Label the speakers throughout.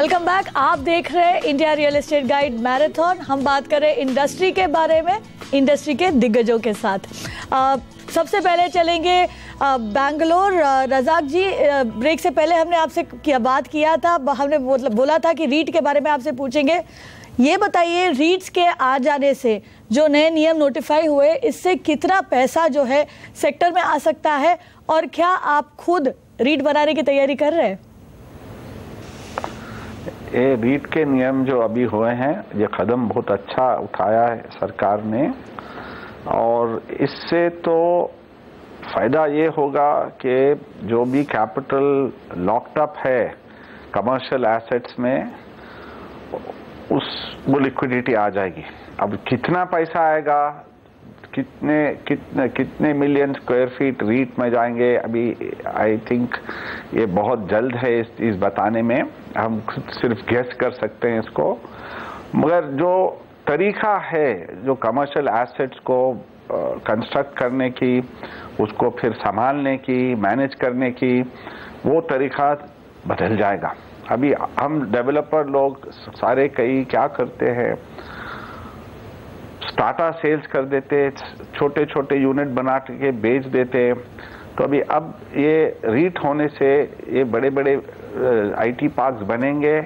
Speaker 1: Welcome back. आप देख रहे हैं India real estate guide marathon. हम बात कर रहे हैं इंडस्ट्री के बारे में, इंडस्ट्री के दिग्गजों के साथ। सबसे पहले चलेंगे बैंगलोर। रजाक जी, ब्रेक से पहले हमने आपसे बात किया था, हमने बोला था कि रीट के बारे में आपसे पूछेंगे। ये बताइए, रीट्स के आ जाने से जो नए नियम नोटिफाई हुए, इससे कितना पैसा जो है सेक्टर में आ सकता है, और क्या आप खुद रीट बनाने की तैयारी कर रहे हैं?
Speaker 2: ये रीट के नियम जो अभी हुए हैं, ये कदम बहुत अच्छा उठाया है सरकार ने, और इससे तो फायदा ये होगा कि जो भी कैपिटल लॉक्ड अप है कमर्शियल एसेट्स में, वो लिक्विडिटी आ जाएगी। अब कितना पैसा आएगा, कितने मिलियन स्क्वायर फीट रीट में जाएंगे, अभी आई थिंक ये बहुत जल्द है इस बताने में। हम सिर्फ गेस कर सकते हैं इसको, मगर जो तरीका है जो कमर्शियल एसेट्स को कंस्ट्रक्ट करने की, उसको फिर संभालने की, मैनेज करने की, वो तरीका बदल जाएगा। अभी हम डेवलपर लोग सारे कई क्या करते हैं, स्टार्टा सेल्स कर देते, छोटे छोटे यूनिट बना के बेच देते। तो अभी अब ये रीट होने से ये बड़े बड़े आईटी पार्क्स बनेंगे,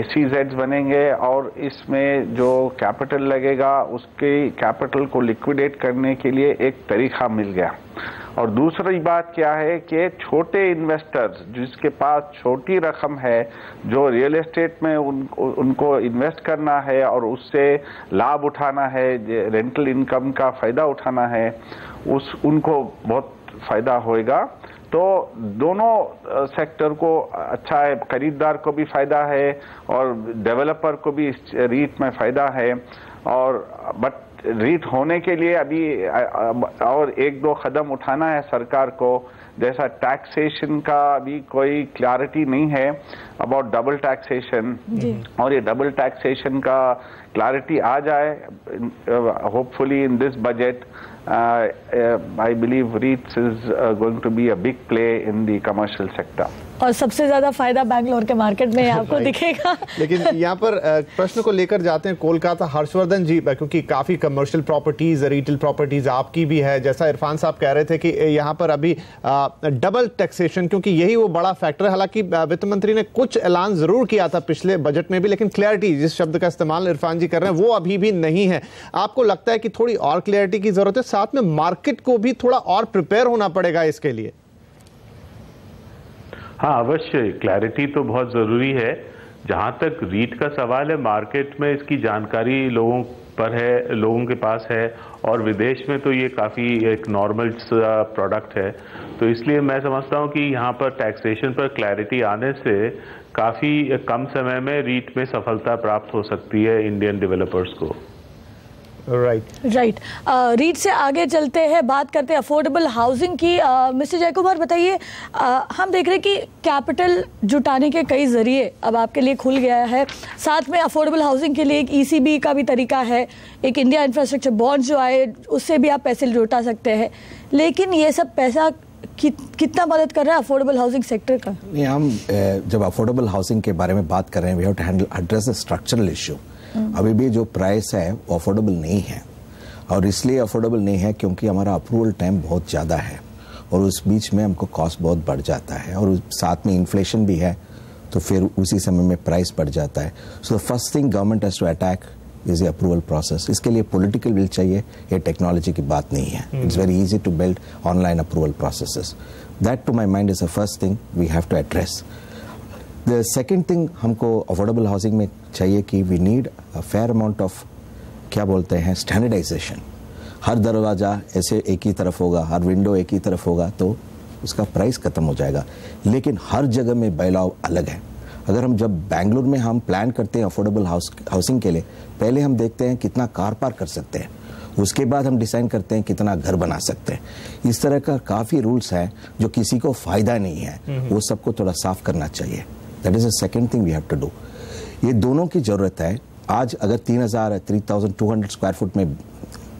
Speaker 2: SEZs बनेंगे, और इसमें जो कैपिटल लगेगा उसके कैपिटल को लिक्विडेट करने के लिए एक तरीका मिल गया। और दूसरी बात क्या है कि छोटे इन्वेस्टर्स जिसके पास छोटी रकम है, जो रियल एस्टेट में उनको इन्वेस्ट करना है और उससे लाभ उठाना है, रेंटल इनकम का फायदा उठाना है, उनको बहुत फायदा होएगा। तो दोनों सेक्टर को अच्छा है, खरीदार को भी फायदा है और डेवलपर को भी रीट में फायदा है। और बट रीट होने के लिए अभी और एक दो कदम उठाना है सरकार को, जैसा टैक्सेशन का अभी कोई क्लैरिटी नहीं है अबाउट डबल टैक्सेशन, और ये डबल टैक्सेशन का क्लैरिटी आ जाए hopefully in this budget. I believe REITs is going to be a big play in the commercial sector.
Speaker 1: और सबसे ज्यादा फायदा बैंगलोर के मार्केट में आपको दिखेगा।
Speaker 3: लेकिन यहाँ पर प्रश्न को लेकर जाते हैं कोलकाता। हर्षवर्धन जी, क्योंकि काफी कमर्शियल प्रॉपर्टीज, रिटेल प्रॉपर्टीज आपकी भी है, जैसा इरफान साहब कह रहे थे कि यहाँ पर अभी डबल टैक्सेशन, क्योंकि यही वो बड़ा फैक्टर है। हालांकि वित्त मंत्री ने कुछ ऐलान जरूर किया था पिछले बजट में भी, लेकिन क्लैरिटी, जिस शब्द का इस्तेमाल इरफान जी कर रहे हैं, वो अभी भी नहीं है। आपको लगता है कि थोड़ी और क्लैरिटी की जरूरत है, साथ में मार्केट को भी थोड़ा और प्रिपेयर होना पड़ेगा इसके लिए?
Speaker 4: हाँ, अवश्य क्लैरिटी तो बहुत ज़रूरी है। जहाँ तक रीट का सवाल है, मार्केट में इसकी जानकारी लोगों पर है, लोगों के पास है, और विदेश में तो ये काफ़ी एक नॉर्मल प्रोडक्ट है। तो इसलिए मैं समझता हूँ कि यहाँ पर टैक्सेशन पर क्लैरिटी आने से काफ़ी कम समय में रीट में सफलता प्राप्त हो सकती है इंडियन डेवलपर्स को।
Speaker 1: राइट। रीट से आगे चलते हैं, बात करते हैं अफोर्डेबल हाउसिंग की। मिस्टर जयकुमार, बताइए, हम देख रहे हैं कि कैपिटल जुटाने के कई जरिए अब आपके लिए खुल गया है। साथ में अफोर्डेबल हाउसिंग के लिए एक ECB का भी तरीका है, एक इंडिया इंफ्रास्ट्रक्चर बॉन्ड जो आए, उससे भी आप पैसे जुटा सकते हैं। लेकिन ये सब पैसा कितना मदद कर रहा है अफोर्डेबल हाउसिंग सेक्टर का?
Speaker 5: हम जब अफोर्डेबल हाउसिंग के बारे में बात कर रहे हैं, we have to address the structural issue. अभी भी जो प्राइस है वो अफोर्डेबल नहीं है, और इसलिए अफोर्डेबल नहीं है क्योंकि हमारा अप्रूवल टाइम बहुत ज़्यादा है, और उस बीच में हमको कॉस्ट बहुत बढ़ जाता है, और साथ में इन्फ्लेशन भी है, तो फिर उसी समय में प्राइस बढ़ जाता है। So the first thing government has to attack is the approval process. इसके लिए पॉलिटिकल विल चाहिए, ये टेक्नोलॉजी की बात नहीं है। It's very easy to build online approval processes. That to my mind is the first thing we have to address. The second thing हमको affordable housing में चाहिए कि we need a fair amount of, क्या बोलते हैं, standardisation. हर दरवाज़ा ऐसे एक ही तरफ होगा, हर विंडो एक ही तरफ होगा, तो उसका प्राइस खत्म हो जाएगा। लेकिन हर जगह में बैलाव अलग है। अगर हम जब बेंगलुरु में हम प्लान करते हैं अफोर्डेबल हाउसिंग के लिए, पहले हम देखते हैं कितना कार पार्क कर सकते हैं, उसके बाद हम डिसाइड करते हैं कितना घर बना सकते हैं। इस तरह का काफ़ी रूल्स हैं जो किसी को फ़ायदा नहीं है, वो सबको थोड़ा साफ करना चाहिए। That is the second thing we have to do. ये दोनों की ज़रूरत है। आज अगर 3200 स्क्वायर फुट में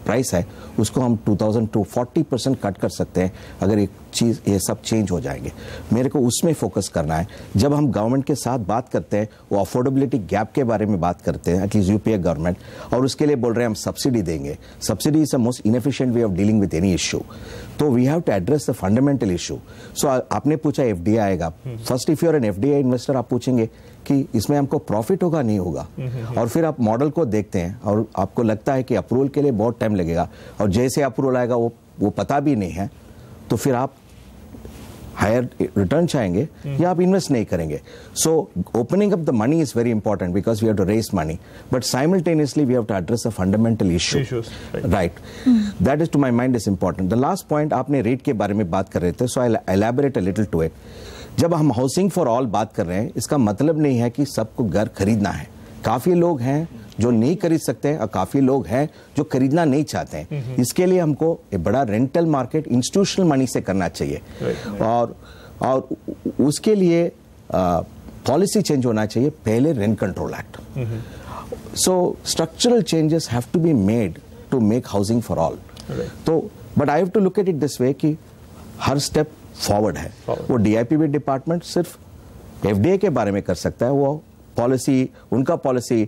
Speaker 5: प्राइस है उसको हम 2000 to 40% कट कर सकते हैं अगर एक चीज़ ये सब चेंज हो जाएंगे। मेरे को उसमें फोकस करना है। जब हम गवर्नमेंट के साथ बात करते हैं वो अफोर्डेबिलिटी गैप के बारे में बात करते हैं, एटलीस्ट यूपीए गवर्नमेंट, और उसके लिए बोल रहे हैं हम सब्सिडी देंगे। Subsidy is the most inefficient way of dealing with any issue. तो we have to address the fundamental issue. So आपने पूछा एफडीआई आएगा, first if you are an FDI investor आप पूछेंगे कि इसमें हमको प्रॉफिट होगा नहीं होगा, और फिर आप मॉडल को देखते हैं और आपको लगता है कि अप्रूवल के लिए बहुत टाइम लगेगा, और जैसे अप्रूवल आएगा वो पता भी नहीं है, तो फिर आप हायर रिटर्न चाहेंगे या आप इन्वेस्ट नहीं करेंगे। So opening up the money is very important because we have to raise money, but simultaneously we have to address the fundamental issue, right? That is to my mind is important. The last point आपने rate के बारे में बात कर रहे थे, so I elaborate a little to it. जब हम हाउसिंग फॉर ऑल बात कर रहे हैं, इसका मतलब नहीं है कि सबको घर खरीदना है। काफी लोग हैं जो नहीं खरीद सकते हैं और काफी लोग हैं जो खरीदना नहीं चाहते हैं। इसके लिए हमको एक बड़ा रेंटल मार्केट इंस्टीट्यूशनल मनी से करना चाहिए, और उसके लिए पॉलिसी चेंज होना चाहिए, पहले rent control act. So structural changes have to be made to make housing for all. तो but I have to look at it this way कि हर स्टेप फॉरवर्ड है। वो डीआईपीबी डिपार्टमेंट सिर्फ एफडीए के बारे में कर सकता है, वो पॉलिसी उनका पॉलिसी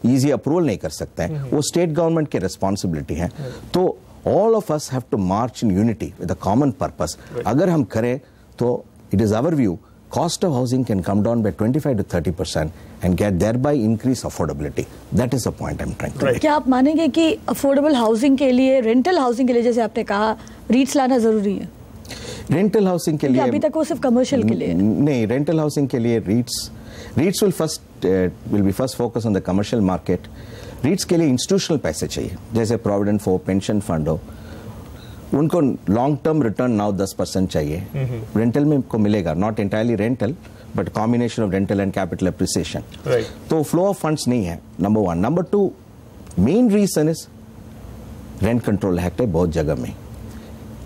Speaker 5: इजी अप्रूवल नहीं कर सकते हैं, वो स्टेट गवर्नमेंट की रिस्पॉन्सिबिलिटी है। तो all of us have to march in unity with a common purpose. अगर हम करें तो it is our view cost of housing can come down by 25 to 30% and get thereby increase affordability. That is the point I'm trying to make.
Speaker 1: क्या आप मानेंगे कि affordable housing के लिए, रेंटल हाउसिंग के लिए, जैसे आपने कहा, रीट्स लाना जरूरी है?
Speaker 5: रेंटल हाउसिंग के लिए
Speaker 1: अभी तक वो सिर्फ कमर्शियल के लिए
Speaker 5: नहीं, रेंटल हाउसिंग के लिए रीट्स will be first focus on the commercial market. रीट्स के लिए इंस्टीट्यूशनल पैसे चाहिए, जैसे प्रोविडेंट फंड, पेंशन फंड हो, उनको लॉन्ग टर्म रिटर्न नाउ 10% चाहिए। रेंटल में को मिलेगा, not entirely rental but combination of rental and capital appreciation. तो फ्लो ऑफ फंड्स नहीं है, number 1। Number 2, main reason is rent control act है बहुत जगह में,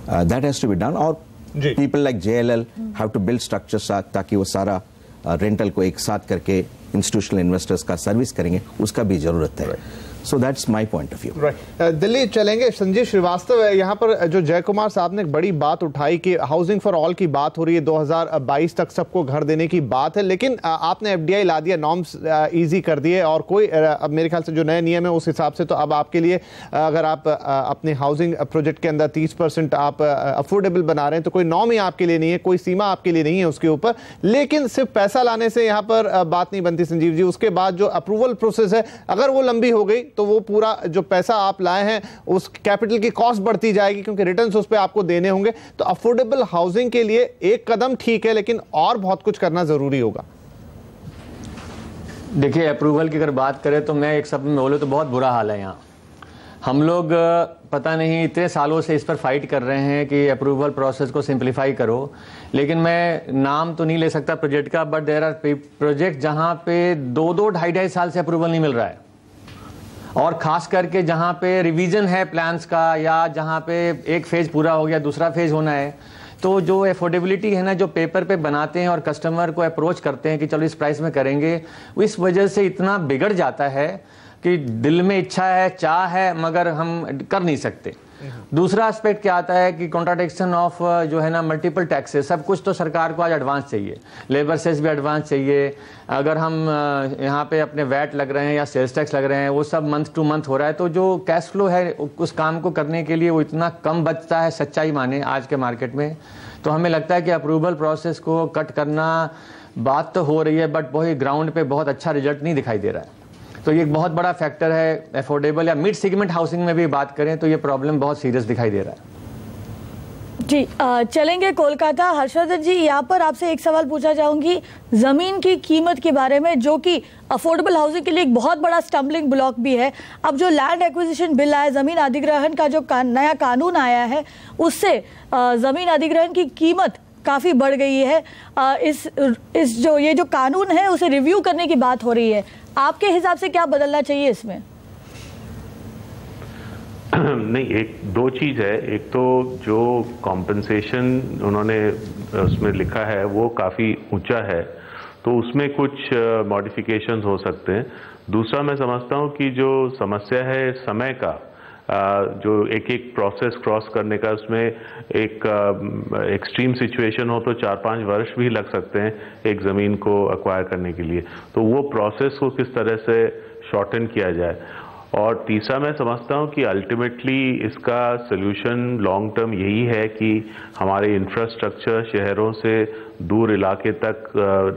Speaker 5: that has to be done. और people like JLL have to build structures ताकि वो सारा रेंटल को एक साथ करके इंस्टीट्यूशनल इन्वेस्टर्स का सर्विस करेंगे, उसका भी जरूरत है। So that's my point of view.
Speaker 3: Right. Delhi चलेंगे, संजीव श्रीवास्तव। यहाँ पर जो जय कुमार साहब ने एक बड़ी बात उठाई कि हाउसिंग फॉर ऑल की बात हो रही है, 2022 तक सबको घर देने की बात है, लेकिन आपने FDI ला दिया, नॉर्म्स इजी कर दिए, और कोई अब मेरे ख्याल से जो नए नियम है उस हिसाब से तो अब आपके लिए अगर आप अपने हाउसिंग प्रोजेक्ट के अंदर 30% आप अफोर्डेबल बना रहे हैं तो कोई नॉर्म ही आपके लिए नहीं है, कोई सीमा आपके लिए नहीं है उसके ऊपर। लेकिन सिर्फ पैसा लाने से यहाँ पर बात नहीं बनती संजीव जी। उसके बाद जो अप्रूवल प्रोसेस है, अगर वो लंबी हो गई तो वो पूरा जो पैसा आप लाए हैं उस कैपिटल की कॉस्ट बढ़ती जाएगी, क्योंकि रिटर्न्स उस पे आपको देने होंगे। तो अफोर्डेबल हाउसिंग के लिए एक कदम ठीक है, लेकिन और बहुत कुछ करना जरूरी होगा।
Speaker 6: देखिए, अप्रूवल की अगर बात करें तो मैं एक शब्द में बोलूं तो बहुत बुरा हाल है। यहाँ हम लोग पता नहीं इतने सालों से इस पर फाइट कर रहे हैं कि अप्रूवल प्रोसेस को सिंप्लीफाई करो, लेकिन मैं नाम तो नहीं ले सकता प्रोजेक्ट का, बट देयर आर प्रोजेक्ट जहां पे 2-2, 2.5 साल से अप्रूवल नहीं मिल रहा है। और खास करके जहां पे रिवीजन है प्लान्स का, या जहां पे एक फेज पूरा हो गया, दूसरा फेज होना है, तो जो अफोर्डेबिलिटी है ना, जो पेपर पे बनाते हैं और कस्टमर को अप्रोच करते हैं कि चलो इस प्राइस में करेंगे, इस वजह से इतना बिगड़ जाता है कि दिल में इच्छा है, चाह है, मगर हम कर नहीं सकते। दूसरा एस्पेक्ट क्या आता है कि कॉन्ट्राडिक्शन ऑफ जो है ना मल्टीपल टैक्सेस, सब कुछ तो सरकार को आज एडवांस चाहिए, लेबर सेस भी एडवांस चाहिए। अगर हम यहाँ पे अपने वैट लग रहे हैं या सेल्स टैक्स लग रहे हैं, वो सब मंथ टू मंथ हो रहा है, तो जो कैश फ्लो है उस काम को करने के लिए वो इतना कम बचता है, सच्चाई माने आज के मार्केट में। तो हमें लगता है कि अप्रूवल प्रोसेस को कट करना, बात तो हो रही है, बट वही ग्राउंड पे बहुत अच्छा रिजल्ट नहीं दिखाई दे रहा है। तो ये एक बहुत बड़ा फैक्टर है। अफोर्डेबल या मिड सेगमेंट हाउसिंग में भी बात करें तो ये प्रॉब्लम बहुत सीरियस दिखाई दे रहा है।
Speaker 1: जी, चलेंगे कोलकाता। हर्षवर्धन जी, यहाँ पर आपसे एक सवाल पूछना चाहूंगी जमीन की कीमत के बारे में, जो कि अफोर्डेबल हाउसिंग के लिए एक बहुत बड़ा स्टम्बलिंग ब्लॉक भी है। अब जो लैंड एक्विजिशन बिल आया, जमीन अधिग्रहण का जो नया कानून आया है, उससे जमीन अधिग्रहण की कीमत काफी बढ़ गई है। ये जो कानून है उसे रिव्यू करने की बात हो रही है। आपके हिसाब से क्या बदलना चाहिए इसमें?
Speaker 4: नहीं, एक दो चीज है। एक तो जो कॉम्पेंसेशन उन्होंने उसमें लिखा है वो काफी ऊंचा है, तो उसमें कुछ मॉडिफिकेशंस हो सकते हैं। दूसरा, मैं समझता हूं कि जो समस्या है समय का, जो एक एक प्रोसेस क्रॉस करने का, उसमें एक एक्सट्रीम सिचुएशन हो तो 4-5 वर्ष भी लग सकते हैं एक ज़मीन को एक्वायर करने के लिए। तो वो प्रोसेस को किस तरह से शॉर्टन किया जाए। और तीसरा मैं समझता हूँ कि अल्टीमेटली इसका सोल्यूशन लॉन्ग टर्म यही है कि हमारे इंफ्रास्ट्रक्चर शहरों से दूर इलाके तक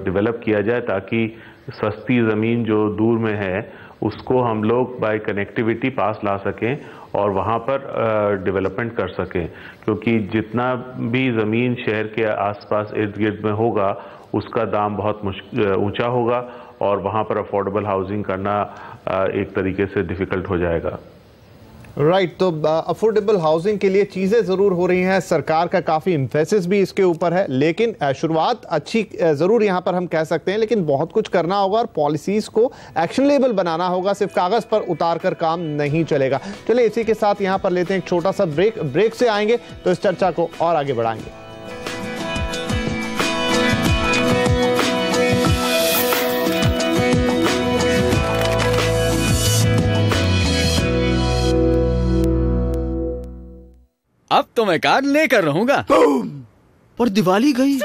Speaker 4: डेवलप किया जाए, ताकि सस्ती ज़मीन जो दूर में है उसको हम लोग बाय कनेक्टिविटी पास ला सकें और वहाँ पर डेवलपमेंट कर सकें। क्योंकि जितना भी ज़मीन शहर के आसपास इर्द गिर्द में होगा उसका दाम बहुत ऊंचा होगा और वहाँ पर अफोर्डेबल हाउसिंग करना एक तरीके से डिफ़िकल्ट हो जाएगा।
Speaker 3: राइट, तो अफोर्डेबल हाउसिंग के लिए चीज़ें ज़रूर हो रही हैं, सरकार का काफ़ी एम्फेसिस भी इसके ऊपर है, लेकिन शुरुआत अच्छी ज़रूर यहाँ पर हम कह सकते हैं, लेकिन बहुत कुछ करना होगा और पॉलिसीज़ को एक्शनेबल बनाना होगा। सिर्फ कागज़ पर उतार कर काम नहीं चलेगा। चलिए इसी के साथ यहाँ पर लेते हैं एक छोटा सा ब्रेक से आएंगे तो इस चर्चा को और आगे बढ़ाएंगे।
Speaker 7: अब तो मैं कार लेकर रहूंगा।
Speaker 8: पर दिवाली गई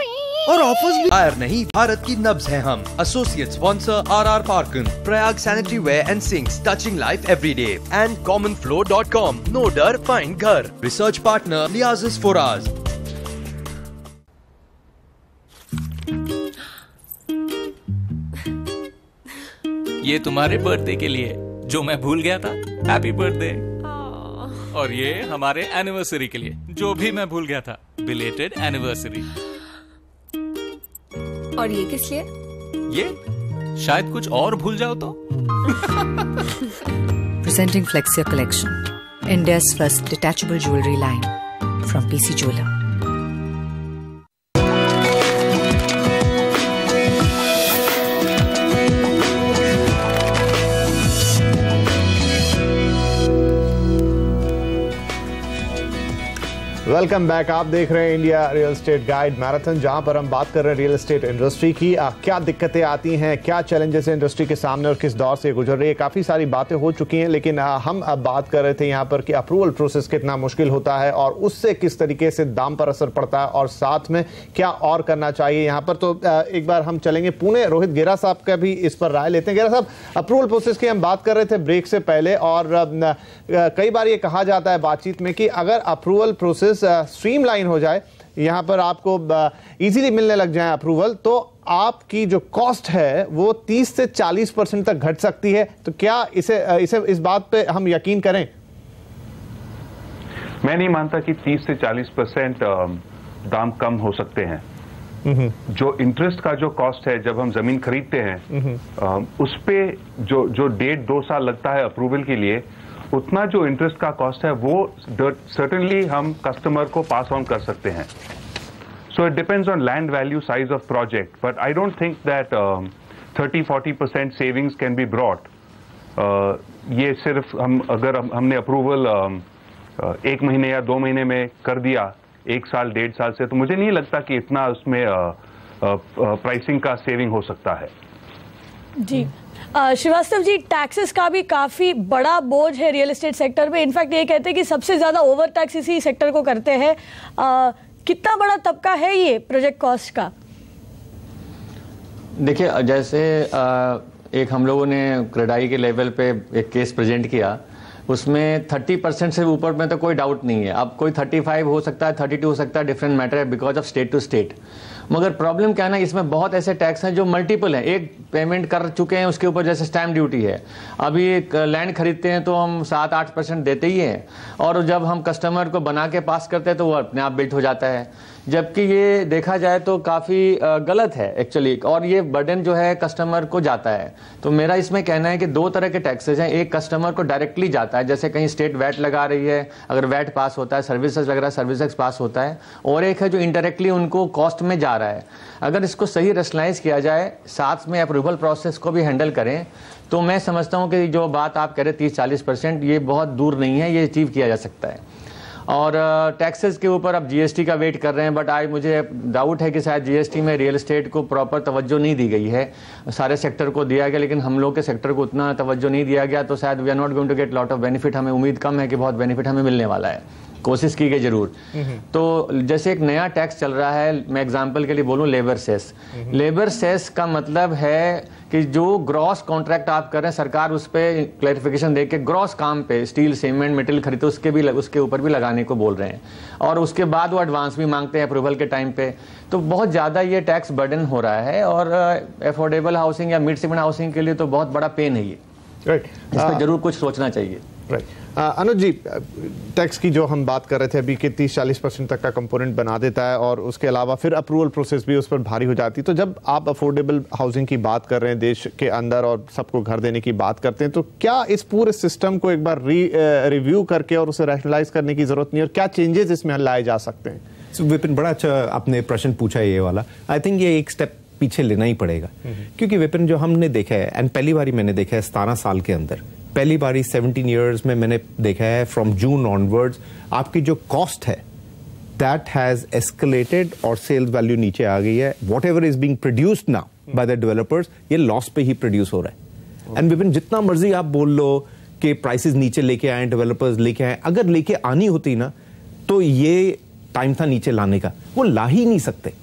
Speaker 8: और ऑफर्स भी।
Speaker 9: फायर नहीं, भारत की नब्ज है हम। एसोसिएट स्पॉन्सर RR पार्कन, Prayag sanitary ware and sinks, touching life everyday, and commonflow.com। No डर, फाइंड घर। Research partner Liases Foras.
Speaker 7: ये तुम्हारे बर्थडे के लिए जो मैं भूल गया था। Happy birthday. और ये हमारे एनिवर्सरी के लिए जो भी मैं भूल गया था। Belated anniversary.
Speaker 10: और ये किस लिए?
Speaker 7: ये शायद कुछ और भूल जाओ तो।
Speaker 10: Presenting Flexia Collection, India's first detachable jewelry line from PC Jeweler.
Speaker 3: Welcome back. आप देख रहे हैं India real estate guide marathon, जहां पर हम बात कर रहे हैं रियल एस्टेट इंडस्ट्री की। क्या दिक्कतें आती हैं, क्या चैलेंजेस हैं इंडस्ट्री के सामने और किस दौर से गुजर रही है। काफ़ी सारी बातें हो चुकी हैं, लेकिन हम अब बात कर रहे थे यहाँ पर कि अप्रूवल प्रोसेस कितना मुश्किल होता है और उससे किस तरीके से दाम पर असर पड़ता है और साथ में क्या और करना चाहिए यहाँ पर। तो एक बार हम चलेंगे पुणे, रोहित गेरा साहब का भी इस पर राय लेते हैं। गेरा साहब, अप्रूवल प्रोसेस की हम बात कर रहे थे ब्रेक से पहले, और कई बार ये कहा जाता है बातचीत में कि अगर अप्रूवल प्रोसेस स्ट्रीमलाइन हो जाए, यहां पर आपको इजीली मिलने लग जाए अप्रूवल, तो आपकी जो कॉस्ट है वो 30 से 40% तक घट सकती है। तो क्या इसे इस बात पे हम यकीन करें?
Speaker 2: मैं नहीं मानता कि 30 से 40% दाम कम हो सकते हैं। जो इंटरेस्ट का जो कॉस्ट है जब हम जमीन खरीदते हैं, उस पे जो 1.5-2 साल लगता है अप्रूवल के लिए, उतना जो इंटरेस्ट का कॉस्ट है वो सर्टेनली हम कस्टमर को पास ऑन कर सकते हैं। So it depends on land value, size of project, but I don't think that 30-40% savings can be brought. ये सिर्फ हमने अप्रूवल 1 महीने या 2 महीने में कर दिया, 1 साल 1.5 साल से, तो मुझे नहीं लगता कि इतना उसमें प्राइसिंग का सेविंग हो सकता है।
Speaker 1: जी श्रीवास्तव जी, टैक्सेस का भी काफी बड़ा बोझ है रियल एस्टेट सेक्टर में। इनफैक्ट ये कहते हैं कि सबसे ज्यादा ओवर टैक्स इसी सेक्टर को करते हैं। कितना बड़ा तबका है ये प्रोजेक्ट कॉस्ट का?
Speaker 6: देखिए, जैसे एक हम लोगों ने क्रेडाई के लेवल पे एक केस प्रेजेंट किया, उसमें 30% से ऊपर में तो कोई डाउट नहीं है। अब कोई 35 हो सकता है, 32 हो सकता है, डिफरेंट मैटर है because of state to state. मगर प्रॉब्लम क्या है ना, इसमें बहुत ऐसे टैक्स हैं जो मल्टीपल हैं। एक पेमेंट कर चुके हैं उसके ऊपर, जैसे स्टैम्प ड्यूटी है। अभी एक लैंड खरीदते हैं तो हम 7-8% देते ही हैं, और जब हम कस्टमर को बना के पास करते हैं तो वो अपने आप बिल्ट हो जाता है। जबकि ये देखा जाए तो काफ़ी गलत है एक्चुअली, और ये बर्डन जो है कस्टमर को जाता है। तो मेरा इसमें कहना है कि 2 तरह के टैक्सेस हैं। एक कस्टमर को डायरेक्टली जाता है, जैसे कहीं स्टेट वैट लगा रही है, अगर वैट पास होता है, सर्विसेज लग रहा है, सर्विसेज पास होता है। और एक है जो इनडायरेक्टली उनको कॉस्ट में जा रहा है। अगर इसको सही रेशनलाइज किया जाए, साथ में अप्रूवल प्रोसेस को भी हैंडल करें, तो मैं समझता हूँ कि जो बात आप कह रहे 30-40%, ये बहुत दूर नहीं है, ये अचीव किया जा सकता है। और टैक्सेस के ऊपर अब जीएसटी का वेट कर रहे हैं, बट आज मुझे डाउट है कि शायद जीएसटी में रियल एस्टेट को प्रॉपर तवज्जो नहीं दी गई है। सारे सेक्टर को दिया गया लेकिन हम लोग के सेक्टर को उतना तवज्जो नहीं दिया गया, तो शायद we are not going to get lot of benefit. हमें उम्मीद कम है कि बहुत बेनिफिट हमें मिलने वाला है, कोशिश की गई जरूर। तो जैसे एक नया टैक्स चल रहा है, मैं एग्जांपल के लिए बोलूं लेबर सेस। लेबर सेस का मतलब है कि जो ग्रॉस कॉन्ट्रैक्ट आप कर रहे हैं, सरकार उस पर क्लैरिफिकेशन दे के ग्रॉस काम पे स्टील सीमेंट मटेरियल खरीदते उसके ऊपर भी लगाने को बोल रहे हैं, और उसके बाद वो एडवांस भी मांगते हैं अप्रूवल के टाइम पे। तो बहुत ज़्यादा ये टैक्स बर्डन हो रहा है, और अफोर्डेबल हाउसिंग या मिड सेगमेंट हाउसिंग के लिए तो बहुत बड़ा पेन है ये। इस पर जरूर कुछ सोचना चाहिए।
Speaker 3: अनुज जी, टैक्स की जो हम बात कर रहे थे अभी कि 30-40% तक का कंपोनेंट बना देता है, और उसके अलावा फिर अप्रूवल प्रोसेस भी उस पर भारी हो जाती है। तो जब आप अफोर्डेबल हाउसिंग की बात कर रहे हैं देश के अंदर और सबको घर देने की बात करते हैं, तो क्या इस पूरे सिस्टम को एक बार रिव्यू करके और उसे रैशनलाइज करने की जरूरत नहीं, और क्या चेंजेस इसमें लाए जा सकते हैं?
Speaker 11: विपिन, बड़ा अच्छा आपने प्रश्न पूछा है ये वाला। आई थिंक ये एक स्टेप पीछे लेना ही पड़ेगा, क्योंकि विपिन जो हमने देखा है, एंड पहली बारी मैंने देखा है 17 साल के अंदर, पहली बारी 17 इयर्स में मैंने देखा है फ्रॉम जून ऑनवर्ड्स आपकी जो कॉस्ट है दैट हैज एस्केलेटेड और सेल्स वैल्यू नीचे आ गई है। What ever is being produced now by the developers, ये लॉस पे ही प्रोड्यूस हो रहा है। एंड विपिन, जितना मर्जी आप बोल लो कि प्राइसेस नीचे लेके आए, डेवलपर्स लेके आए, अगर लेके आनी होती ना तो ये टाइम था नीचे लाने का, वो ला ही नहीं सकते।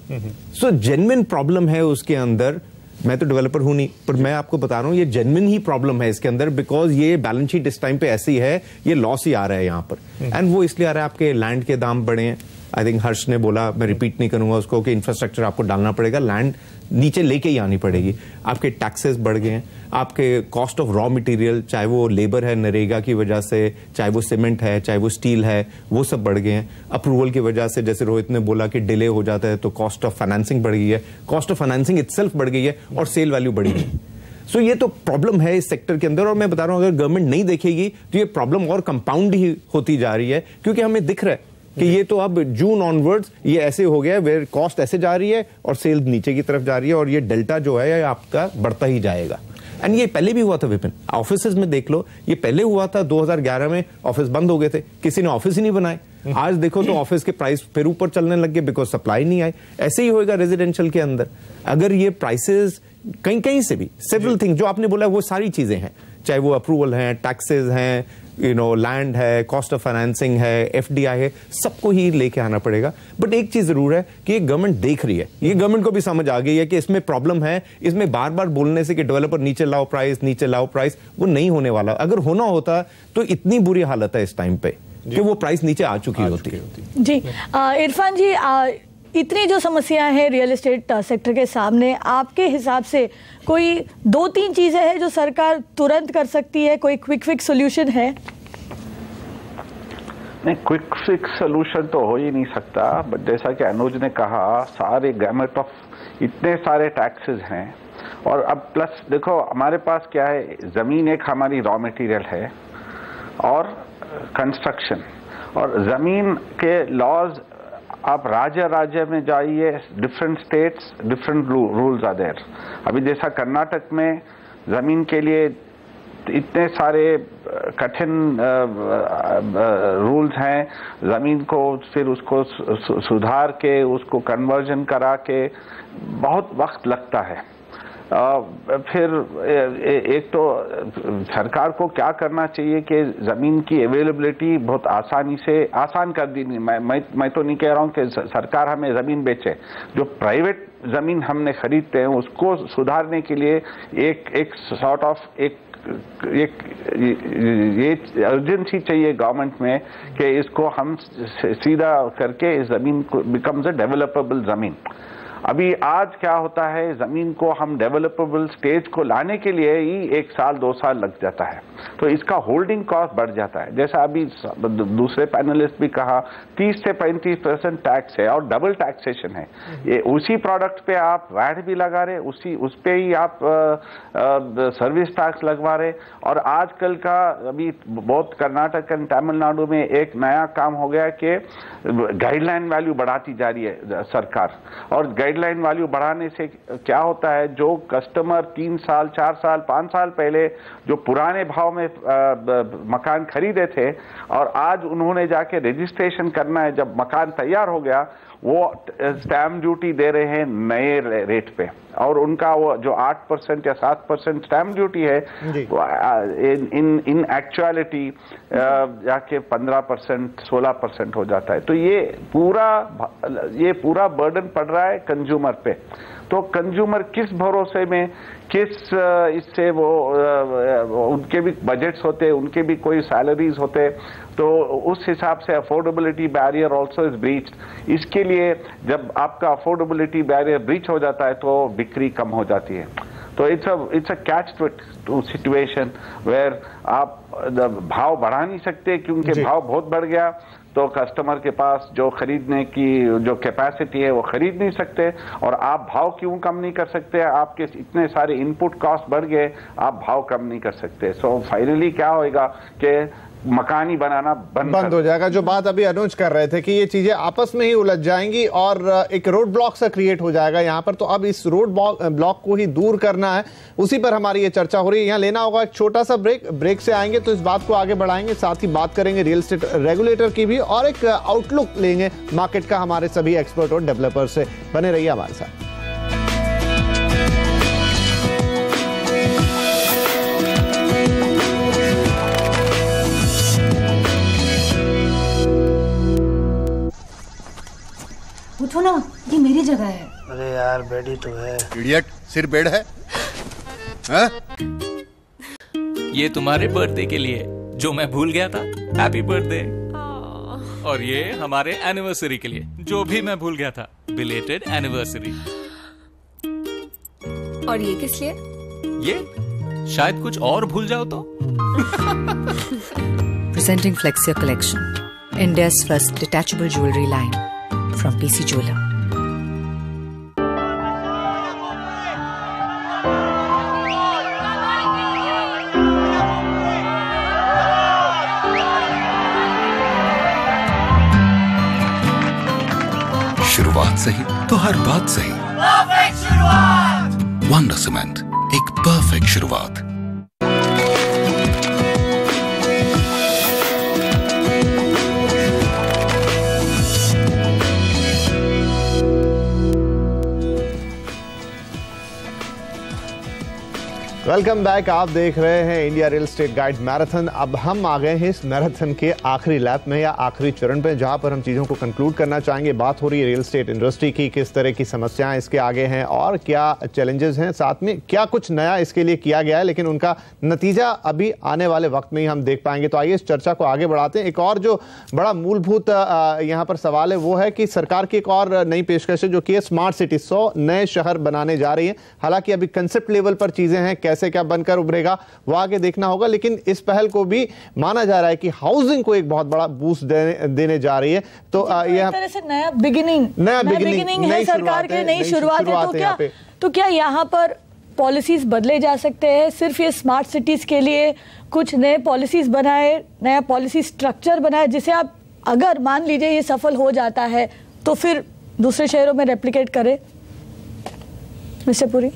Speaker 11: सो जेन्युइन प्रॉब्लम है उसके अंदर। मैं तो डेवलपर हूं नहीं, पर मैं आपको बता रहा हूं ये जेन्युइन ही प्रॉब्लम है इसके अंदर, बिकॉज ये बैलेंस शीट इस टाइम पे ऐसी है, ये लॉस ही आ रहा है यहां पर। एंड वो इसलिए आ रहा है, आपके लैंड के दाम बढ़े हैं। आई थिंक हर्ष ने बोला, मैं रिपीट नहीं करूंगा उसको, कि इंफ्रास्ट्रक्चर आपको डालना पड़ेगा, लैंड नीचे लेके ही आनी पड़ेगी। आपके टैक्सेस बढ़ गए हैं, आपके कॉस्ट ऑफ रॉ मटेरियल, चाहे वो लेबर है नरेगा की वजह से, चाहे वो सीमेंट है, चाहे वो स्टील है, वो सब बढ़ गए हैं। अप्रूवल की वजह से, जैसे रोहित ने बोला कि डिले हो जाता है, तो कॉस्ट ऑफ फाइनेंसिंग बढ़ गई है, कॉस्ट ऑफ फाइनेंसिंग इटसेल्फ बढ़ गई है, और सेल वैल्यू बढ़ी है। सो ये तो प्रॉब्लम है इस सेक्टर के अंदर, और मैं बता रहा हूं अगर गवर्नमेंट नहीं देखेगी तो ये प्रॉब्लम और कंपाउंड ही होती जा रही है, क्योंकि हमें दिख रहा है कि ये तो अब जून ऑनवर्ड्स ये ऐसे हो गया है, वेयर कॉस्ट ऐसे जा रही है और सेल नीचे की तरफ जा रही है, और ये डेल्टा जो है आपका बढ़ता ही जाएगा। एंड ये पहले भी हुआ था विपिन, ऑफिसेज में देख लो, ये पहले हुआ था 2011 में, ऑफिस बंद हो गए थे, किसी ने ऑफिस ही नहीं बनाए। आज देखो तो ऑफिस के प्राइस फिर ऊपर चलने लग गए, बिकॉज सप्लाई नहीं आई। ऐसे ही होएगा रेजिडेंशियल के अंदर, अगर ये प्राइसेस कहीं कहीं से भी, सेवरल थिंग जो आपने बोला वो सारी चीजें हैं, चाहे वो अप्रूवल है, टैक्सेस हैं, लैंड है, कॉस्ट ऑफ फाइनेंसिंग है, एफडीआई है, सबको ही लेके आना पड़ेगा। बट एक चीज जरूर है कि ये गवर्नमेंट देख रही है, ये गवर्नमेंट को भी समझ आ गई है कि इसमें प्रॉब्लम है। इसमें बार बार बोलने से कि डेवलपर नीचे लाओ प्राइस, नीचे लाओ प्राइस, वो नहीं होने वाला। अगर होना होता तो इतनी बुरी हालत है इस टाइम पे कि वो प्राइस नीचे आ चुकी होती।
Speaker 1: जी इरफान जी, इतनी जो समस्याएं हैं रियल एस्टेट सेक्टर के सामने, आपके हिसाब से कोई 2-3 चीजें हैं जो सरकार तुरंत कर सकती है, कोई क्विक फिक्स सॉल्यूशन है?
Speaker 2: नहीं, क्विक फिक्स सॉल्यूशन तो हो ही नहीं सकता, बट जैसा कि अनुज ने कहा, सारे गैमेट ऑफ इतने सारे टैक्सेस हैं, और अब प्लस देखो हमारे पास क्या है, जमीन एक हमारी रॉ मटेरियल है, और कंस्ट्रक्शन, और जमीन के लॉज, आप राज्य में जाइए, different states different rules are there. अभी जैसा कर्नाटक में जमीन के लिए इतने सारे कठिन रूल्स हैं, जमीन को फिर उसको सुधार के, उसको कन्वर्जन करा के बहुत वक्त लगता है। फिर एक तो सरकार को क्या करना चाहिए कि जमीन की अवेलेबिलिटी बहुत आसान कर दी। मैं तो नहीं कह रहा हूं कि सरकार हमें जमीन बेचे, जो प्राइवेट जमीन हमने खरीदते हैं उसको सुधारने के लिए एक सॉर्ट ऑफ ये अर्जेंसी चाहिए गवर्नमेंट में कि इसको हम सीधा करके इस जमीन को बिकम्स अ डेवलपेबल जमीन। अभी आज क्या होता है, जमीन को हम डेवलपेबल स्टेज को लाने के लिए ही 1 साल 2 साल लग जाता है, तो इसका होल्डिंग कॉस्ट बढ़ जाता है। जैसा अभी दूसरे पैनलिस्ट भी कहा, 30 से 35% टैक्स है और डबल टैक्सेशन है। ये उसी प्रोडक्ट पे आप वैट भी लगा रहे, उस पे ही आप सर्विस टैक्स लगवा रहे। और आजकल का अभी बहुत कर्नाटक और तमिलनाडु में एक नया काम हो गया कि गाइडलाइन वैल्यू बढ़ाती जा रही है सरकार, और गाइडलाइन गाइडलाइन वैल्यू बढ़ाने से क्या होता है, जो कस्टमर 3 साल 4 साल 5 साल पहले जो पुराने भाव में मकान खरीदे थे और आज उन्होंने जाके रजिस्ट्रेशन करना है, जब मकान तैयार हो गया वो स्टैम्प ड्यूटी दे रहे हैं नए रेट पे, और उनका वो जो 8% या 7% स्टैम्प ड्यूटी है इन एक्चुअलिटी जाके 15% 16% हो जाता है। तो ये पूरा बर्डन पड़ रहा है कंज्यूमर पे। तो कंज्यूमर किस भरोसे में, किस इससे वो उनके भी बजट्स होते, उनके भी कोई सैलरीज होते, तो उस हिसाब से affordability barrier also is breached. इसके लिए जब आपका अफोर्डेबिलिटी बैरियर ब्रीच हो जाता है तो बिक्री कम हो जाती है। तो it's a catch two situation where आप भाव बढ़ा नहीं सकते क्योंकि भाव बहुत बढ़ गया, तो कस्टमर के पास जो खरीदने की जो कैपेसिटी है वो खरीद नहीं सकते, और आप भाव क्यों कम नहीं कर सकते, आपके इतने सारे इनपुट कॉस्ट बढ़ गए, आप भाव कम नहीं कर सकते। सो फाइनली क्या होएगा कि मकान ही बनाना बंद
Speaker 3: हो जाएगा। जो बात अभी अनुज कर रहे थे कि ये चीजें आपस में ही उलझ जाएंगी और एक रोड ब्लॉक सा क्रिएट हो जाएगा यहाँ पर, तो अब इस रोड ब्लॉक को ही दूर करना है, उसी पर हमारी ये चर्चा हो रही है। यहाँ लेना होगा एक छोटा सा ब्रेक से आएंगे तो इस बात को आगे बढ़ाएंगे, साथ ही बात करेंगे रियल एस्टेट रेगुलेटर की भी और एक आउटलुक लेंगे मार्केट का हमारे सभी एक्सपर्ट और डेवलपर से। बने रहिए हमारे साथ।
Speaker 12: उठो ना, ये मेरी जगह है।
Speaker 13: अरे यार बेड ही तो है।
Speaker 14: इडियट, सिर्फ बेड है? हाँ?
Speaker 7: ये तुम्हारे बर्थडे के लिए जो मैं भूल गया था, हैप्पी बर्थडे। और ये हमारे एनिवर्सरी के लिए जो भी मैं भूल गया था, बिलेटेड एनिवर्सरी।
Speaker 12: और ये किस लिए?
Speaker 7: ये शायद कुछ और भूल जाओ तो।
Speaker 10: Presenting Flexia Collection, India's first detachable jewelry line from PC Jeweler.
Speaker 14: शुरुआत सही तो हर बात सही।
Speaker 15: परफेक्ट शुरुआत।
Speaker 14: वंडर सीमेंट, एक परफेक्ट शुरुआत।
Speaker 3: Welcome back. आप देख रहे हैं India real estate guide marathon. अब हम आ गए हैं इस मैराथन के आखिरी लैप में या आखिरी चरण पे, जहां पर हम चीज़ों को कंक्लूड करना चाहेंगे। बात हो रही है रियल एस्टेट इंडस्ट्री की, किस तरह की समस्याएं इसके आगे हैं और क्या चैलेंजेस हैं, साथ में क्या कुछ नया इसके लिए किया गया है, लेकिन उनका नतीजा अभी आने वाले वक्त में ही हम देख पाएंगे। तो आइए इस चर्चा को आगे बढ़ाते हैं। एक और जो बड़ा मूलभूत यहाँ पर सवाल है वो है कि सरकार की एक और नई पेशकश है जो कि स्मार्ट सिटी, 100 नए शहर बनाने जा रही है। हालांकि अभी कंसेप्ट लेवल पर चीजें हैं, कैसे क्या बनकर उभरेगा वो आगे देखना होगा, लेकिन इस पहल को भी माना जा रहा है कि हाउसिंग को एक बहुत बड़ा बूस्ट देने जा रही है। तो यह
Speaker 1: तरह से नया बिगिनिंग है सरकार की, नई शुरुआत है। तो क्या यहाँ पर पॉलिसीज बदले जा सकते हैं? सिर्फ ये स्मार्ट सिटीज के लिए कुछ नए पॉलिसीज बनाए, नया पॉलिसी स्ट्रक्चर बनाए, जिसे आप अगर मान लीजिए ये सफल हो जाता है तो फिर दूसरे शहरों में रेप्लिकेट करें? मिस्टर पुरी।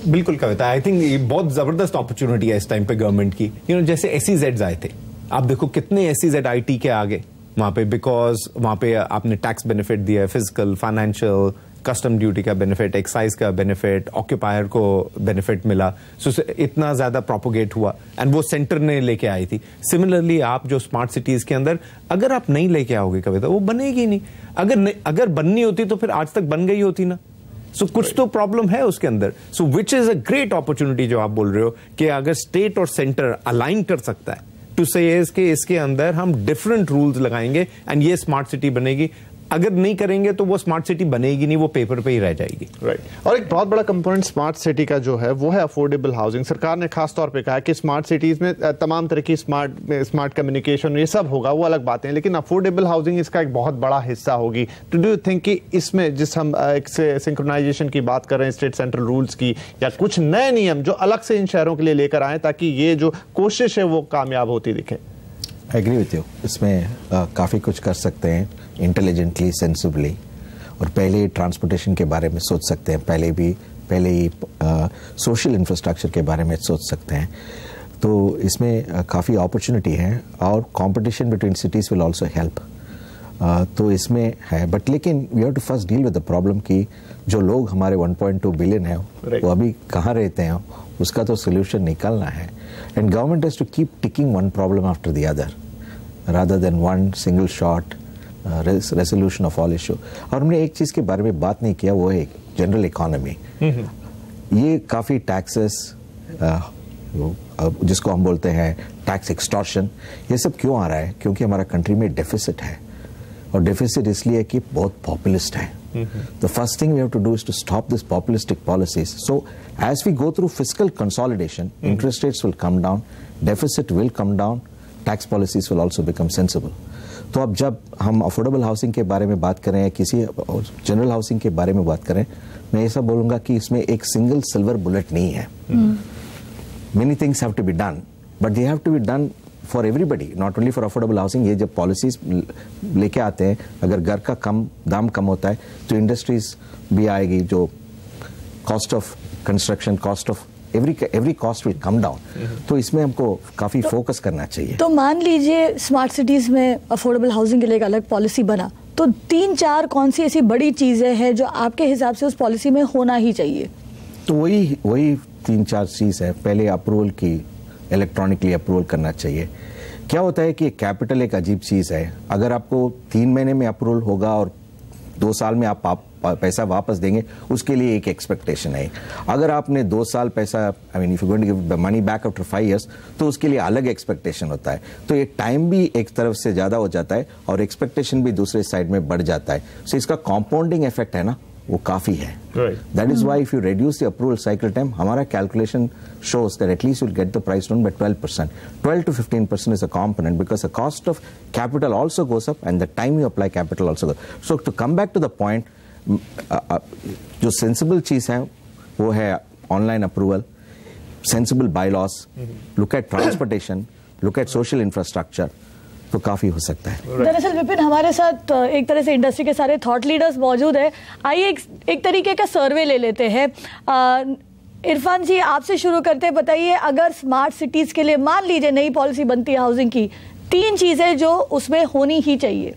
Speaker 11: बिल्कुल कविता, आई थिंक ये बहुत जबरदस्त अपॉर्चुनिटी है इस टाइम पे गवर्नमेंट की। जैसे SEZ आए थे, आप देखो कितने SEZ IT के आगे वहां पे, बिकॉज वहां पे आपने टैक्स बेनिफिट दिया है, फिजिकल, फाइनेंशियल, कस्टम ड्यूटी का बेनिफिट, एक्साइज का बेनिफिट, ऑक्यूपायर को बेनिफिट मिला, सो इतना ज्यादा प्रोपोगेट हुआ एंड वो सेंटर ने लेके आई थी। सिमिलरली आप जो स्मार्ट सिटीज के अंदर अगर आप नहीं लेके आओगे कविता, वो बनेगी नहीं। अगर बननी होती तो फिर आज तक बन गई होती ना। कुछ तो प्रॉब्लम है उसके अंदर। Which is a great opportunity जो आप बोल रहे हो कि अगर स्टेट और सेंटर अलाइन कर सकता है टू से इसके अंदर हम डिफरेंट रूल्स लगाएंगे एंड ये स्मार्ट सिटी बनेगी। अगर नहीं करेंगे तो वो स्मार्ट सिटी बनेगी नहीं, वो पेपर पे ही रह जाएगी।
Speaker 3: राइट। और एक बहुत बड़ा कंपोनेंट स्मार्ट सिटी का जो है वो है अफोर्डेबल हाउसिंग। सरकार ने खास तौर पे कहा कि स्मार्ट सिटीज में तमाम तरह की स्मार्ट कम्युनिकेशन ये सब होगा, वो अलग बातें हैं, लेकिन अफोर्डेबल हाउसिंग इसका एक बहुत बड़ा हिस्सा होगी। तो डू यू थिंक कि इसमें जिस हम एक सिंक्रोनाइजेशन की बात कर रहे हैं, स्टेट सेंट्रल रूल्स की, या कुछ नए नियम जो अलग से इन शहरों के लिए लेकर आए ताकि ये जो कोशिश है वो कामयाब होती दिखे?
Speaker 5: I agree with you. इसमें काफ़ी कुछ कर सकते हैं इंटेलिजेंटली, सेंसिबली, और पहले ट्रांसपोर्टेशन के बारे में सोच सकते हैं, पहले ही सोशल इंफ्रास्ट्रक्चर के बारे में सोच सकते हैं। तो इसमें काफ़ी अपॉर्चुनिटी है और competition between cities will also help. तो इसमें है, बट लेकिन we have to first deal with the problem कि जो लोग हमारे 1.2 बिलियन है वो अभी कहाँ रहते हैं, उसका तो सोल्यूशन निकालना है। And government has to keep ticking one problem after the other rather than one single shot resolution of all issue. और हमने एक चीज़ के बारे में बात नहीं किया, वो है जनरल इकोनॉमी। ये काफ़ी टैक्सेस जिसको हम बोलते हैं टैक्स एक्सटॉर्शन, ये सब क्यों आ रहा है? क्योंकि हमारा कंट्री में डेफिसिट है, और डेफिसिट इसलिए कि बहुत पॉपुलिस्ट है। The first thing we have to do is to stop this populistic policies. So as we go through fiscal consolidation, interest rates will come down, deficit will come down, tax policies will also become sensible. तो अब जब हम affordable housing के बारे में बात करें, किसी जनरल हाउसिंग के बारे में बात करें, मैं ऐसा बोलूँगा कि इसमें एक सिंगल सिल्वर बुलेट नहीं है। Many things have to be done, but they have to be done for everybody, not only for affordable housing. ये जब पॉलिसीज लेके आते हैं, अगर घर का दाम कम होता है तो इंडस्ट्रीज भी आएगी, जो cost of construction, cost of every cost will come down. तो इसमें हमको काफ़ी फोकस करना चाहिए।
Speaker 1: तो मान लीजिए स्मार्ट सिटीज़ में अफोर्डेबल हाउसिंग के लिए एक अलग पॉलिसी बना, तो 3-4 कौन सी ऐसी बड़ी चीज़ें हैं जो आपके हिसाब से उस पॉलिसी में होना ही चाहिए?
Speaker 5: तो वही 3-4 चीज़ है। पहले अप्रूवल की, इलेक्ट्रॉनिकली अप्रूवल करना चाहिए। क्या होता है कि कैपिटल एक अजीब चीज़ है, अगर आपको 3 महीने में अप्रूवल होगा और 2 साल में आप पैसा वापस देंगे, उसके लिए एक एक्सपेक्टेशन है। अगर आपने 2 साल पैसा, I mean if you going to give money back after 5 years, तो उसके लिए अलग एक्सपेक्टेशन होता है। तो ये टाइम भी एक तरफ से ज़्यादा हो जाता है और एक्सपेक्टेशन भी दूसरे साइड में बढ़ जाता है। सो इसका कॉम्पाउंडिंग इफेक्ट है ना, वो काफ़ी है। That is why if you reduce the approval cycle time, हमारा calculation shows that at least you'll get the price down by 12%. 12 to 15% is a component because the cost of capital also goes up and the time you apply capital also goes up. So to come back to the point, जो sensible चीज़ है वो है online approval, sensible bylaws, look at transportation, look at social infrastructure. तो काफी हो सकता है।
Speaker 1: दरअसल विपिन, हमारे साथ एक तरह से इंडस्ट्री के सारे थॉट लीडर्स मौजूद हैं। आइए एक तरीके का सर्वे ले लेते हैं। इरफान जी, आपसे शुरू करते हैं। बताइए, अगर स्मार्ट सिटीज के लिए मान लीजिए नई पॉलिसी बनती है हाउसिंग की, 3 चीजें जो उसमें होनी ही चाहिए।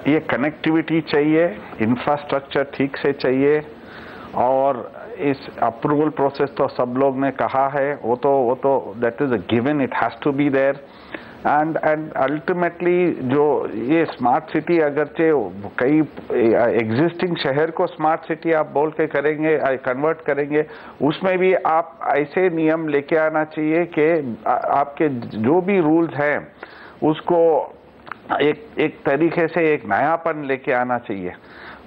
Speaker 2: ये कनेक्टिविटी चाहिए, इंफ्रास्ट्रक्चर ठीक से चाहिए, और इस अप्रूवल प्रोसेस तो सब लोग ने कहा है, वो तो that is a given, it has to be there. And ultimately जो ये स्मार्ट सिटी, अगरचे कई एग्जिस्टिंग शहर को स्मार्ट सिटी आप बोल के करेंगे, कन्वर्ट करेंगे, उसमें भी आप ऐसे नियम लेके आना चाहिए कि आपके जो भी रूल्स हैं उसको एक तरीके से एक नयापन लेके आना चाहिए।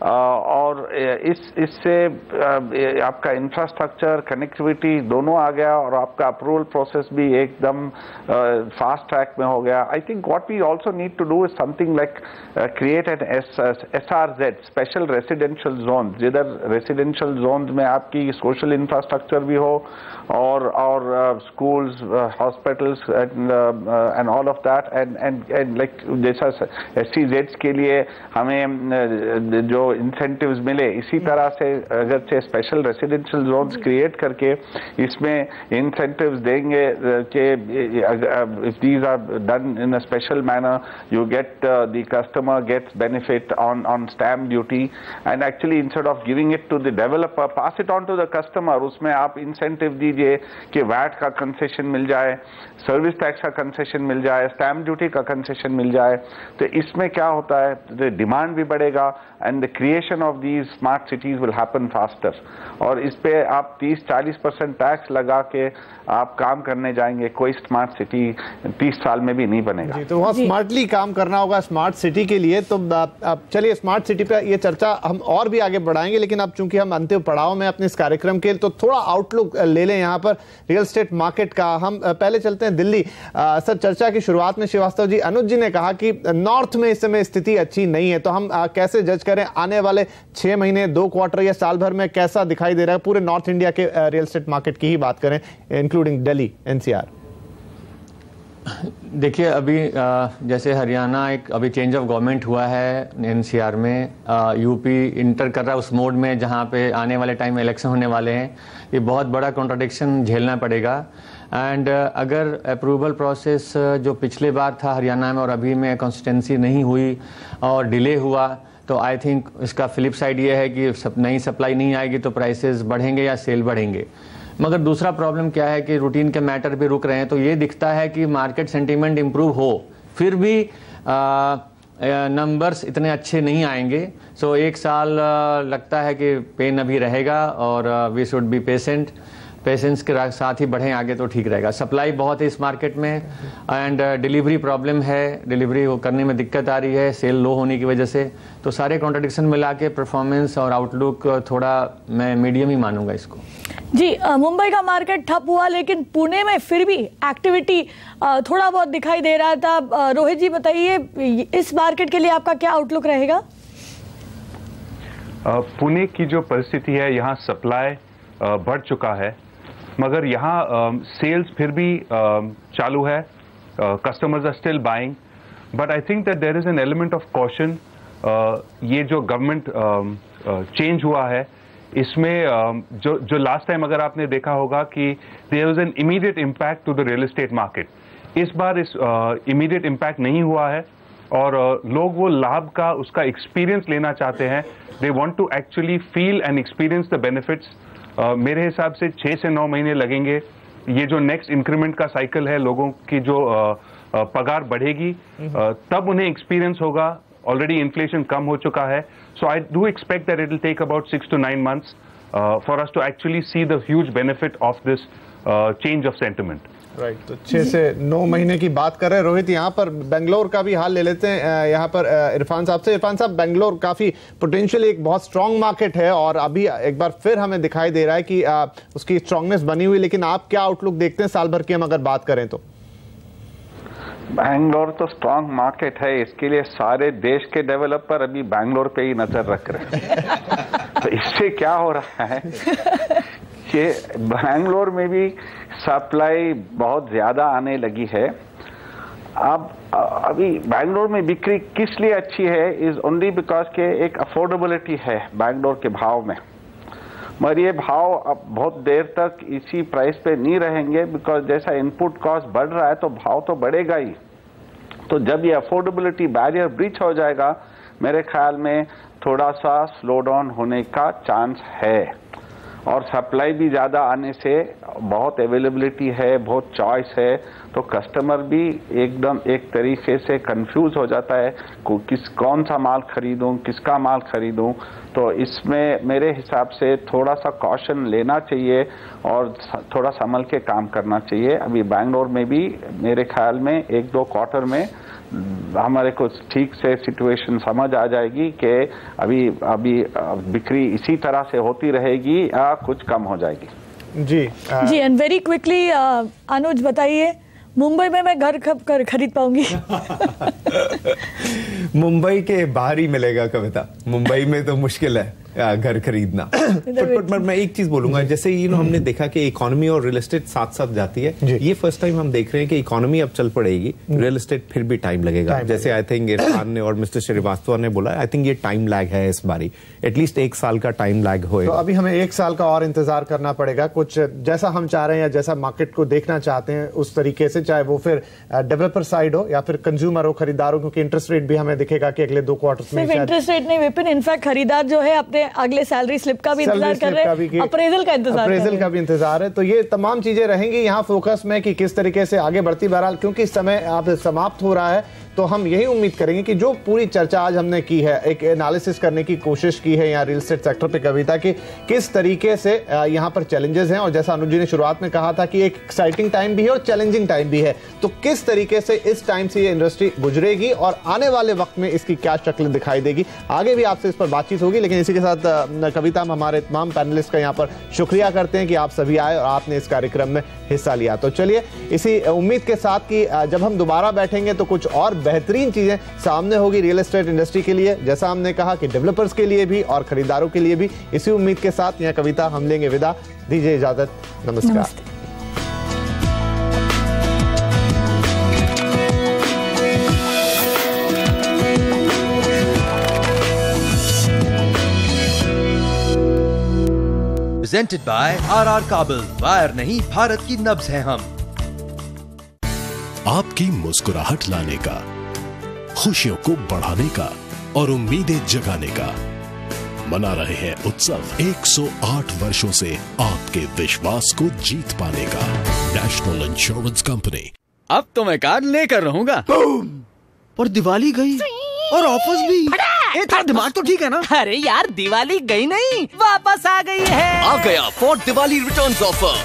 Speaker 2: और इससे आपका इंफ्रास्ट्रक्चर, कनेक्टिविटी दोनों आ गया और आपका अप्रूवल प्रोसेस भी एकदम फास्ट ट्रैक में हो गया। I think what we also need to do is something like create an SRZ, special residential zone, जिधर रेसिडेंशियल जोन में आपकी सोशल इंफ्रास्ट्रक्चर भी हो और schools, hospitals and all of that, and like जैसा SEZs के लिए हमें जो इंसेंटिव्स मिले, इसी तरह से अगर से स्पेशल रेसिडेंशियल जोन्स क्रिएट करके इसमें इंसेंटिव्स देंगे कि if these are done in a special manner, you get the customer gets benefit on stamp duty, and actually instead of giving it to the developer, pass it on to the customer. उसमें आप incentive दीजिए कि VAT का concession मिल जाए, service tax का concession मिल जाए, stamp duty का concession मिल जाए। तो इसमें क्या होता है, डिमांड भी बढ़ेगा and the creation of these smart cities will happen faster. और इस पे आप 30-40% टैक्स लगा के आप काम करने जाएंगे, कोई स्मार्ट सिटी 30 साल में भी नहीं बनेगा।
Speaker 3: तो वहाँ स्मार्टली काम करना होगा स्मार्ट सिटी के लिए। तो अब चलिए स्मार्ट सिटी पे ये चर्चा हम और भी आगे बढ़ाएंगे, लेकिन अब चूंकि हम अंतिम पड़ाव में अपने इस कार्यक्रम के, तो थोड़ा आउटलुक ले लें यहाँ पर रियल एस्टेट मार्केट का। हम पहले चलते हैं दिल्ली। सर, चर्चा की शुरुआत में श्रीवास्तव जी, अनुज जी ने कहा कि नॉर्थ में इस समय स्थिति अच्छी नहीं है, तो हम कैसे जज करें आने वाले 6 महीने, 2 क्वार्टर या साल भर में कैसा दिखाई दे रहा है पूरे नॉर्थ इंडिया के रियल एस्टेट मार्केट की ही बात करें, इंक्लूडिंग दिल्ली, NCR?
Speaker 6: देखिए अभी जैसे हरियाणा एक अभी चेंज ऑफ गवर्नमेंट हुआ है एनसीआर में, यूपी इंटर कर रहा है उस मोड में जहाँ पे आने वाले टाइम में इलेक्शन होने वाले हैं। ये बहुत बड़ा कॉन्ट्रडिक्शन झेलना पड़ेगा। एंड अगर अप्रूवल प्रोसेस जो पिछले बार था हरियाणा में और अभी में कंसिस्टेंसी नहीं हुई और डिले हुआ, तो आई थिंक इसका फ्लिप साइड ये है कि नई सप्लाई नहीं आएगी तो प्राइसेस बढ़ेंगे या सेल बढ़ेंगे। मगर दूसरा प्रॉब्लम क्या है कि रूटीन के मैटर भी रुक रहे हैं, तो ये दिखता है कि मार्केट सेंटीमेंट इम्प्रूव हो फिर भी नंबर्स इतने अच्छे नहीं आएंगे। सो एक साल लगता है कि पेन अभी रहेगा और वी शुड बी पेशेंस के साथ ही बढ़ें आगे तो ठीक रहेगा। सप्लाई बहुत है इस मार्केट में एंड डिलीवरी प्रॉब्लम है, डिलीवरी करने में दिक्कत आ रही है सेल लो होने की वजह से। तो सारे कॉन्ट्रडिक्शन मिला के परफॉर्मेंस और आउटलुक थोड़ा मैं मीडियम ही मानूंगा इसको।
Speaker 1: जी, मुंबई का मार्केट ठप हुआ लेकिन पुणे में फिर भी एक्टिविटी थोड़ा बहुत दिखाई दे रहा था। रोहित जी बताइए, इस मार्केट के लिए आपका क्या आउटलुक रहेगा?
Speaker 16: पुणे की जो परिस्थिति है, यहाँ सप्लाई बढ़ चुका है मगर यहाँ सेल्स फिर भी चालू है, customers are still buying, but I think that there is an element of caution. ये जो गवर्नमेंट चेंज हुआ है इसमें जो लास्ट टाइम अगर आपने देखा होगा कि there was an immediate impact to the real estate market, इस बार इस इमीडिएट इम्पैक्ट नहीं हुआ है और लोग वो लाभ का उसका एक्सपीरियंस लेना चाहते हैं। They want to actually feel and experience the benefits. मेरे हिसाब से 6 से 9 महीने लगेंगे। ये जो नेक्स्ट इंक्रीमेंट का साइकिल है, लोगों की जो पगार बढ़ेगी तब उन्हें एक्सपीरियंस होगा। ऑलरेडी इन्फ्लेशन कम हो चुका है, so I do expect that it will take about 6 to 9 months for us to actually see the huge benefit of this change of sentiment.
Speaker 3: Right, तो 6 से 9 महीने की बात कर रहे हैं। रोहित, यहाँ पर बेंगलोर का भी हाल ले लेते हैं यहाँ पर इरफान साहब से। इरफान साहब, बेंगलोर काफी पोटेंशियल एक बहुत स्ट्रांग मार्केट है और अभी एक बार फिर हमें दिखाई दे रहा है कि उसकी स्ट्रांगनेस बनी हुई, लेकिन आप क्या आउटलुक देखते हैं साल भर की हम अगर बात करें तो?
Speaker 2: बैंगलोर तो स्ट्रांग मार्केट है, इसके लिए सारे देश के डेवलपर अभी बैंगलोर पे ही नजर रख रहे हैं। तो इससे क्या हो रहा है कि बैंगलोर में भी सप्लाई बहुत ज्यादा आने लगी है। अब अभी बैंगलोर में बिक्री किस लिए अच्छी है, इज ओनली बिकॉज के एक अफोर्डेबिलिटी है बैंगलोर के भाव में। मगर ये भाव अब बहुत देर तक इसी प्राइस पे नहीं रहेंगे, बिकॉज जैसा इनपुट कॉस्ट बढ़ रहा है तो भाव तो बढ़ेगा ही। तो जब ये अफोर्डेबिलिटी बैरियर ब्रीच हो जाएगा, मेरे ख्याल में थोड़ा सा स्लो डाउन होने का चांस है। और सप्लाई भी ज़्यादा आने से बहुत अवेलेबिलिटी है, बहुत चॉइस है, तो कस्टमर भी एकदम एक तरीके से कंफ्यूज हो जाता है कौन सा माल खरीदूं, किसका माल खरीदूं। तो इसमें मेरे हिसाब से थोड़ा सा कॉशन लेना चाहिए और थोड़ा संभल के काम करना चाहिए। अभी बैंगलोर में भी मेरे ख्याल में 1-2 क्वार्टर में हमारे को ठीक से सिचुएशन समझ आ जाएगी कि अभी बिक्री इसी तरह से होती रहेगी या कुछ कम हो जाएगी।
Speaker 1: जी एंड वेरी क्विकली अनुज बताइए, मुंबई में मैं घर कब खरीद पाऊंगी?
Speaker 11: मुंबई के बाहर ही मिलेगा कविता, मुंबई में तो मुश्किल है घर खरीदना। पर मैं एक चीज बोलूंगा, जैसे हमने देखा कि इकोनॉमी और रियल एस्टेट साथ साथ जाती है। ये फर्स्ट टाइम हम देख रहे हैं कि इकोनॉमी अब चल पड़ेगी, रियल एस्टेट फिर भी टाइम लगेगा। जैसे आई थिंक इरफान ने और मिस्टर श्रीवास्तव ने बोला, आई थिंक ये टाइम लैग है इस बारी, एटलीस्ट 1 साल का टाइम लैग होएगा।
Speaker 3: तो अभी हमें 1 साल का और इंतजार करना पड़ेगा। कुछ जैसा हम चाह रहे हैं या जैसा मार्केट को देखना चाहते हैं उस तरीके से, चाहे वो फिर डेवलपर साइड हो या फिर कंज्यूमर हो, खरीदार हो, क्योंकि इंटरेस्ट रेट भी हमें दिखेगा कि अगले 2 क्वार्टर्स में
Speaker 1: इंटरेस्ट रेट नहीं विपिन, इनफैक्ट खरीदार जो है अपने अगले सैलरी स्लिप का भी इंतजार कर रहे हैं, अप्रेजल का भी इंतजार
Speaker 3: है। तो ये तमाम चीजें रहेंगी यहाँ फोकस में कि किस तरीके से आगे बढ़ती। बहरहाल क्योंकि समय आप समाप्त हो रहा है, तो हम यही उम्मीद करेंगे कि जो पूरी चर्चा आज हमने की है, एक एनालिसिस करने की कोशिश की है यहाँ रियल एस्टेट सेक्टर पे कविता की, किस तरीके से यहाँ पर चैलेंजेस हैं, और जैसा अनुज जी ने शुरुआत में कहा था कि एक एक्साइटिंग टाइम भी है और चैलेंजिंग टाइम भी है, तो किस तरीके से इस टाइम से ये इंडस्ट्री गुजरेगी और आने वाले वक्त में इसकी क्या शक्ल दिखाई देगी। आगे भी आपसे इस पर बातचीत होगी, लेकिन इसी के साथ कविता, हम हमारे तमाम पैनलिस्ट का यहाँ पर शुक्रिया करते हैं कि आप सभी आए और आपने इस कार्यक्रम में हिस्सा लिया। तो चलिए इसी उम्मीद के साथ कि जब हम दोबारा बैठेंगे तो कुछ और बेहतरीन चीजें सामने होगी रियल एस्टेट इंडस्ट्री के लिए, जैसा हमने कहा कि डेवलपर्स के लिए भी और खरीदारों के लिए भी। इसी उम्मीद के साथ यहाँ कविता हम लेंगे विदा, दीजिए इजाजत, नमस्कार।
Speaker 9: प्रेजेंटेड बाय RR काबिल। वायर नहीं, भारत की नब्ज है हम।
Speaker 17: आपकी मुस्कुराहट लाने का, खुशियों को बढ़ाने का और उम्मीदें जगाने का मना रहे हैं उत्सव। 108 वर्षों से आपके विश्वास को जीत पाने का। National insurance company.
Speaker 8: अब तो मैं कार्ड लेकर रहूंगा। पर दिवाली गई और ऑफर्स भी। तेरा दिमाग तो ठीक है ना?
Speaker 18: अरे यार, दिवाली गई नहीं, वापस आ गई है।
Speaker 19: आ गया फोर्ट दिवाली रिटर्न्स ऑफर।